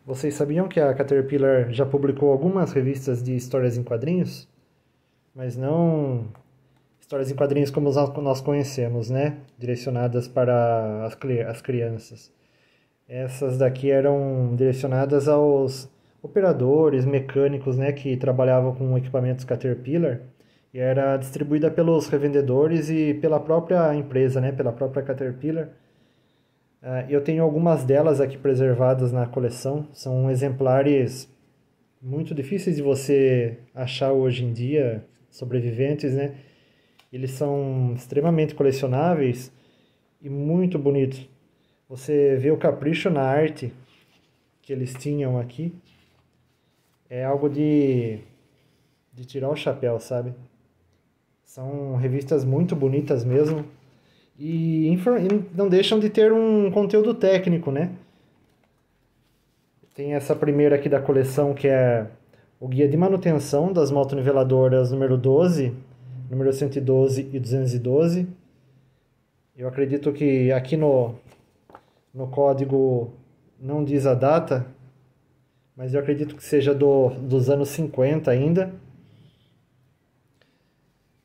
Vocês sabiam que a Caterpillar já publicou algumas revistas de histórias em quadrinhos? Mas não histórias em quadrinhos como nós conhecemos, né? Direcionadas para as crianças. Essas daqui eram direcionadas aos operadores, mecânicos, né? Que trabalhavam com equipamentos Caterpillar. E era distribuída pelos revendedores e pela própria empresa, né? Pela própria Caterpillar. Eu tenho algumas delas aqui preservadas na coleção. São exemplares muito difíceis de você achar hoje em dia, sobreviventes, né? Eles são extremamente colecionáveis e muito bonitos. Você vê o capricho na arte que eles tinham aqui. É algo de tirar o chapéu, sabe? São revistas muito bonitas mesmo. E não deixam de ter um conteúdo técnico, né? Tem essa primeira aqui da coleção, que é o Guia de Manutenção das Motoniveladoras número 12, número 112 e 212. Eu acredito que aqui no código não diz a data, mas eu acredito que seja dos anos 50 ainda.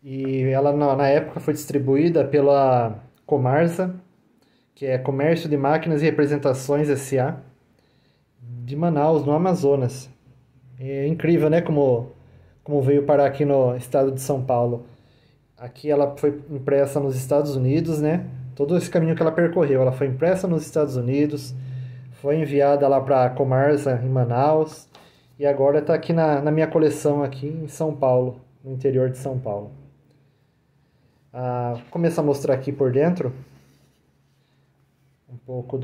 E ela na época foi distribuída pela Comarsa, que é Comércio de Máquinas e Representações S.A., de Manaus, no Amazonas. É incrível, né, como veio parar aqui no estado de São Paulo. Aqui ela foi impressa nos Estados Unidos, né? Todo esse caminho que ela percorreu, ela foi impressa nos Estados Unidos, foi enviada lá para a Comarsa, em Manaus, e agora está aqui na minha coleção aqui em São Paulo, no interior de São Paulo. Vou começar a mostrar aqui por dentro um pouco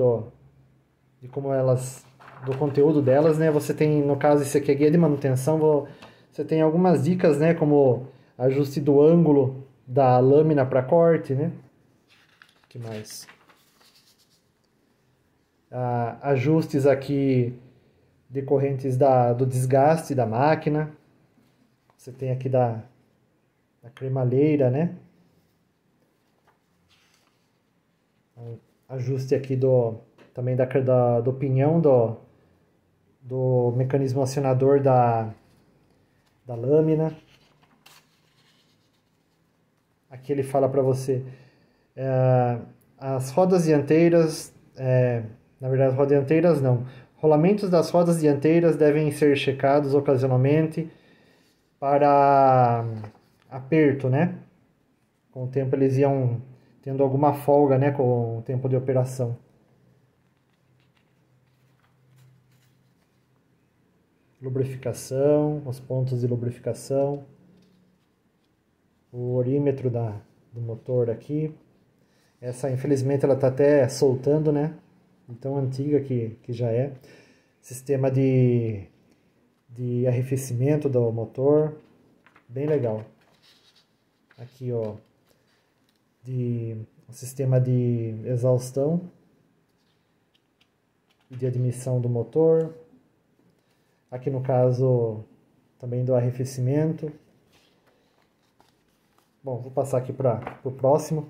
de como elas, do conteúdo delas, né? Você tem, no caso, esse aqui é guia de manutenção, você tem algumas dicas, né? Como ajuste do ângulo da lâmina para corte, né? O que mais? Ajustes aqui decorrentes do desgaste da máquina. Você tem aqui da cremalheira, né? Ajuste aqui também do pinhão do mecanismo acionador da lâmina. Aqui ele fala para você as rodas dianteiras, na verdade rodas dianteiras não, rolamentos das rodas dianteiras devem ser checados ocasionalmente para aperto, né? Com o tempo eles iam tendo alguma folga, né, com o tempo de operação. Lubrificação, os pontos de lubrificação, o orímetro do motor aqui. Essa, infelizmente, ela está até soltando, né? De tão antiga que já é. Sistema de arrefecimento do motor, bem legal. Aqui, ó, o sistema de exaustão e de admissão do motor. Aqui no caso também do arrefecimento. Bom, vou passar aqui para o próximo,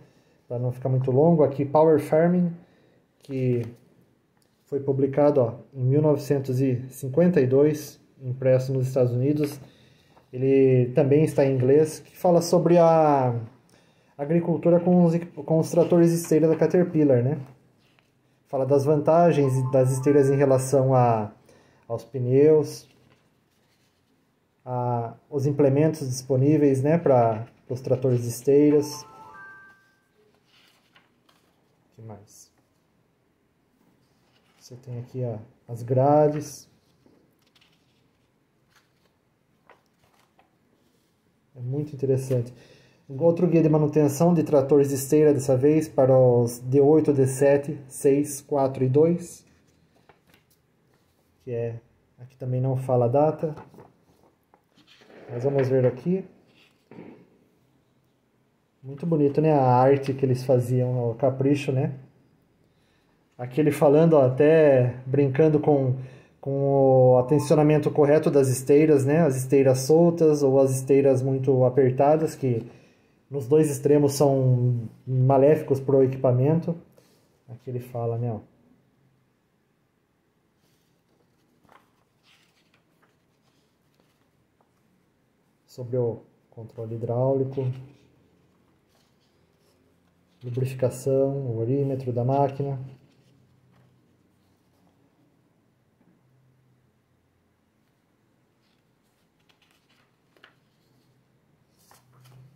para não ficar muito longo. Aqui Power Farming, que foi publicado em 1952, impresso nos Estados Unidos. Ele também está em inglês, que fala sobre a agricultura com os tratores de esteira da Caterpillar, né? Fala das vantagens das esteiras em relação aos pneus, os implementos disponíveis, né, para os tratores de esteiras. O que mais? Você tem aqui as grades. É muito interessante. Outro guia de manutenção de tratores de esteira, dessa vez para os D8, D7, 6, 4 e 2. Que aqui também não fala a data. Mas vamos ver aqui. Muito bonito, né? A arte que eles faziam, o capricho, né? Aqui ele falando, ó, até brincando com o atencionamento correto das esteiras, né? As esteiras soltas ou as esteiras muito apertadas, que nos dois extremos são maléficos para o equipamento. Aqui ele fala, né? Ó. sobre o controle hidráulico, lubrificação, o orímetro da máquina.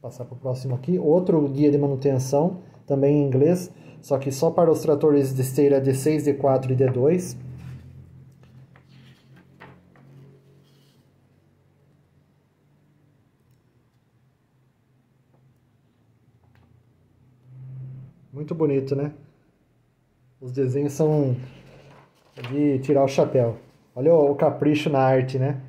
Passar para o próximo aqui, outro guia de manutenção, também em inglês, só que só para os tratores de esteira D6, D4 e D2. Muito bonito, né? Os desenhos são de tirar o chapéu. Olha o capricho na arte, né?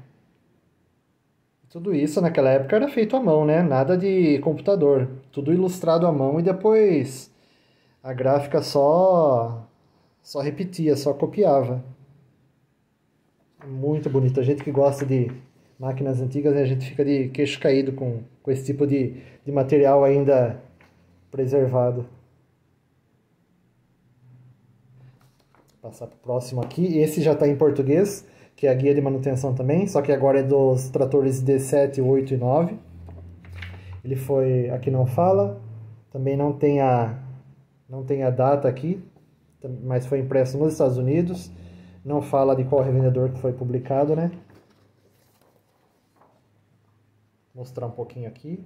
Tudo isso naquela época era feito à mão, né? Nada de computador. Tudo ilustrado à mão e depois a gráfica só repetia, só copiava. Muito bonito. A gente que gosta de máquinas antigas, né? A gente fica de queixo caído com esse tipo de material ainda preservado. Passar para o próximo aqui. Esse já está em português, que é a guia de manutenção também, só que agora é dos tratores D7, 8 e 9. Ele foi, aqui não fala, também não tem a data aqui, mas foi impresso nos Estados Unidos. Não fala de qual revendedor que foi publicado, né? Vou mostrar um pouquinho aqui.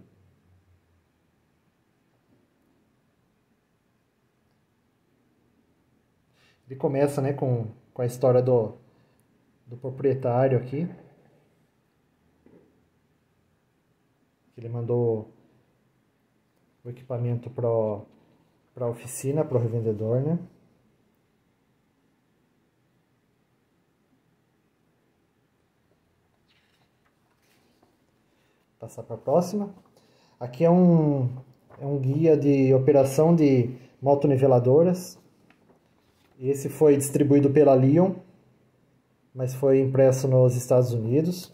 Ele começa, né, com a história do proprietário aqui. Ele mandou o equipamento para a oficina, para o revendedor, né? Passar para a próxima. Aqui é um guia de operação de motoniveladoras. Esse foi distribuído pela Lion, mas foi impresso nos Estados Unidos.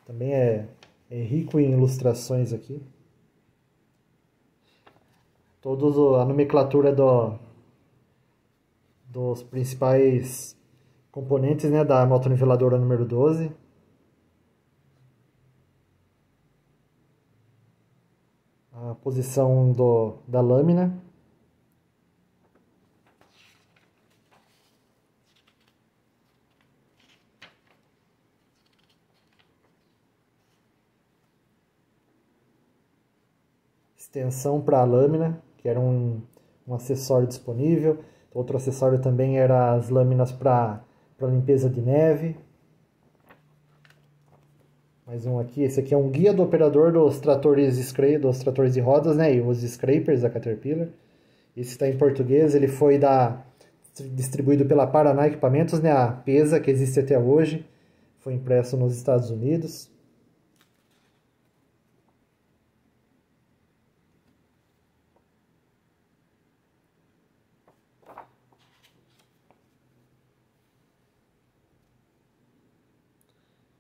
Também é rico em ilustrações aqui. Todos a nomenclatura dos principais componentes, né, da motonniveladora número 12. A posição da lâmina. Extensão para a lâmina, que era um acessório disponível. Outro acessório também era as lâminas para limpeza de neve. Mais um aqui, esse aqui é um guia do operador dos tratores de rodas, né, e os scrapers da Caterpillar. Esse está em português, ele foi distribuído pela Paraná Equipamentos, né, a PESA, que existe até hoje. Foi impresso nos Estados Unidos.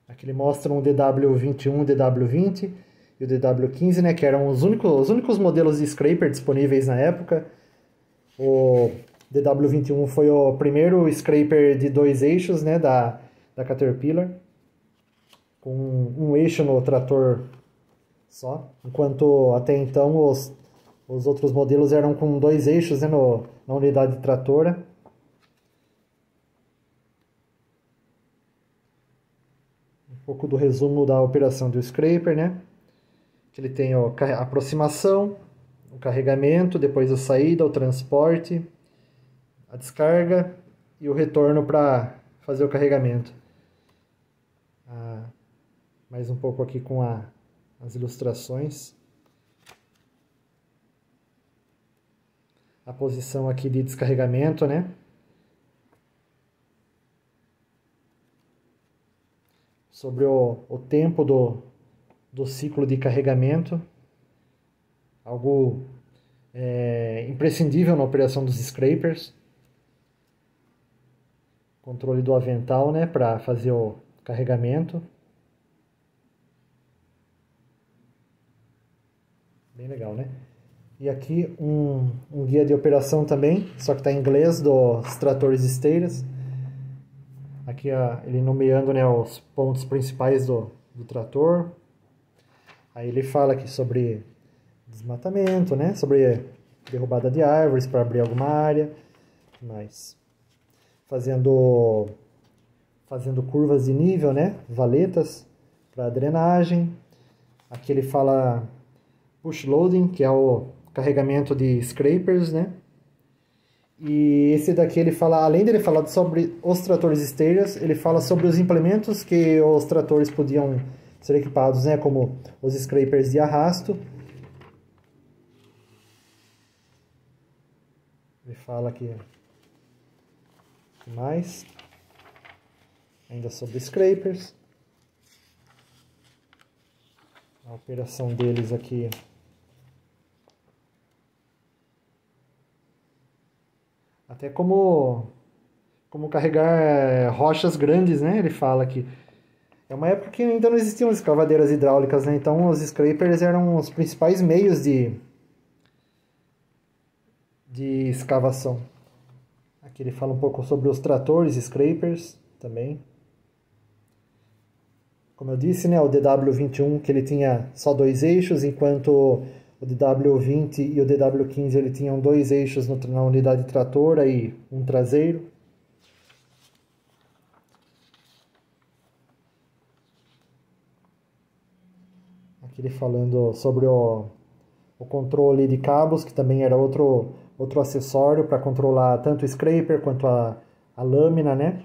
Aqui ele mostra um DW21, DW20 e o DW15, né, que eram os únicos modelos de scraper disponíveis na época. O DW21 foi o primeiro scraper de 2 eixos, né, da Caterpillar, com um eixo no trator só, enquanto até então os outros modelos eram com 2 eixos, né, na unidade tratora. Um pouco do resumo da operação do scraper, né? Ele tem a aproximação, o carregamento, depois a saída, o transporte, a descarga e o retorno para fazer o carregamento. Mais um pouco aqui com as ilustrações. A posição aqui de descarregamento, né? Sobre o tempo do ciclo de carregamento, algo imprescindível na operação dos scrapers. Controle do avental, né, para fazer o carregamento. Bem legal, né? E aqui um guia de operação também, só que está em inglês, dos tratores de esteiras. Aqui ele nomeando, né, os pontos principais do trator. Aí ele fala aqui sobre desmatamento, né, sobre derrubada de árvores para abrir alguma área. O que mais? Fazendo curvas de nível, né, valetas para drenagem. Aqui ele fala push loading, que é o carregamento de scrapers, né? E esse daqui ele fala, além dele falar sobre os tratores esteiras, ele fala sobre os implementos que os tratores podiam ser equipados, né? Como os scrapers de arrasto. Ele fala aqui, o que mais? Ainda sobre scrapers. A operação deles aqui. Até como carregar rochas grandes, né? Ele fala que é uma época que ainda não existiam escavadeiras hidráulicas, né? Então os scrapers eram os principais meios de escavação. Aqui ele fala um pouco sobre os tratores scrapers também. Como eu disse, né, o DW21 que ele tinha só 2 eixos, enquanto o DW20 e o DW15 ele tinham 2 eixos na unidade tratora e um traseiro. Aqui ele falando sobre o controle de cabos, que também era outro acessório para controlar tanto o scraper quanto a lâmina, né?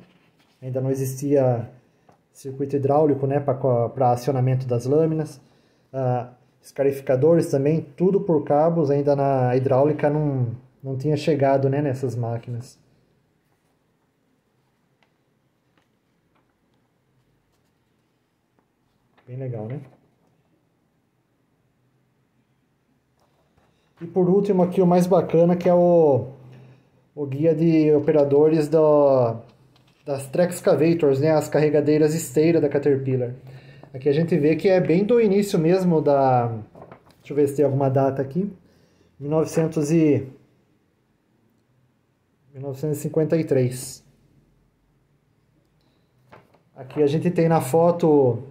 Ainda não existia circuito hidráulico, né, para acionamento das lâminas. Escarificadores também, tudo por cabos, ainda na hidráulica não tinha chegado, né, nessas máquinas. Bem legal, né? E por último aqui o mais bacana, que é o guia de operadores das track excavators, né, as carregadeiras esteira da Caterpillar. Aqui a gente vê que é bem do início mesmo da... Deixa eu ver se tem alguma data aqui. 1953. Aqui a gente tem na foto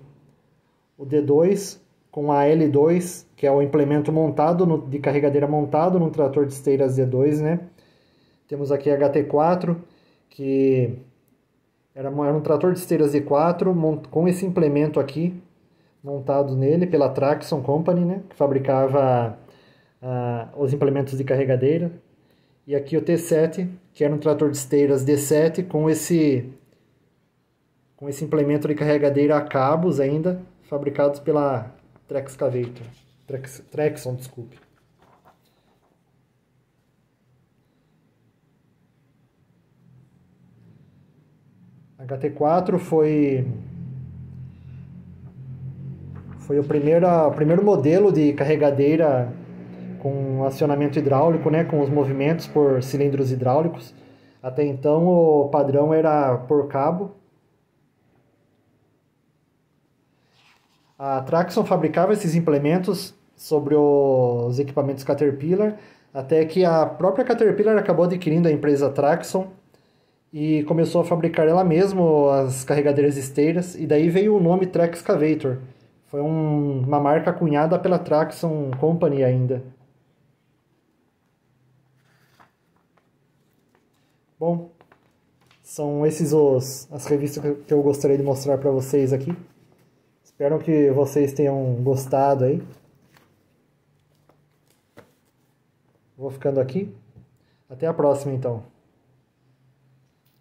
o D2 com a L2, que é o implemento montado de carregadeira montado no trator de esteiras D2, né? Temos aqui a HT4, que era um trator de esteiras D4 com esse implemento aqui montado nele pela Traxson Company, né? Que fabricava os implementos de carregadeira. E aqui o T7, que era um trator de esteiras D7 com esse implemento de carregadeira a cabos ainda, fabricados pela Traxson, desculpe. A HT4 foi o primeiro modelo de carregadeira com acionamento hidráulico, né, com os movimentos por cilindros hidráulicos. Até então o padrão era por cabo. A Traxson fabricava esses implementos sobre os equipamentos Caterpillar, até que a própria Caterpillar acabou adquirindo a empresa Traxson e começou a fabricar ela mesma as carregadeiras esteiras, e daí veio o nome Track Excavator. Foi uma marca cunhada pela Traxson Company ainda. Bom, são esses as revistas que eu gostaria de mostrar para vocês aqui. Espero que vocês tenham gostado aí. Vou ficando aqui. Até a próxima, então.